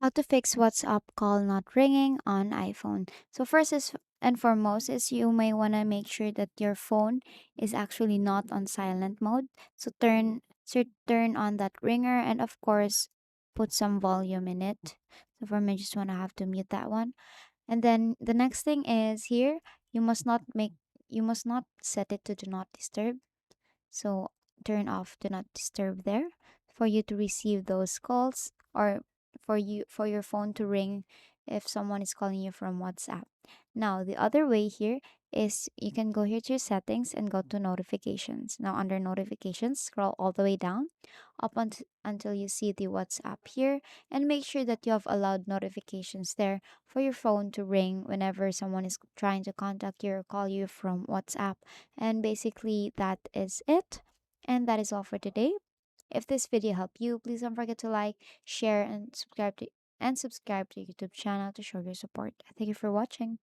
How to fix WhatsApp call not ringing on iPhone. So first is and foremost is you may want to make sure that your phone is actually not on silent mode. So turn on that ringer and of course put some volume in it. So for me, I just want to have to mute that one. And then the next thing is here you must not make you must not set it to do not disturb. So turn off do not disturb there for you to receive those calls or for your phone to ring if someone is calling you from WhatsApp. Now, the other way here is you can go here to your settings and go to notifications. Now, under notifications, scroll all the way down until you see the WhatsApp here and make sure that you have allowed notifications there for your phone to ring whenever someone is trying to contact you or call you from WhatsApp. And basically, that is it. And that is all for today. If this video helped you, please don't forget to like, share, and subscribe to YouTube channel to show your support. Thank you for watching.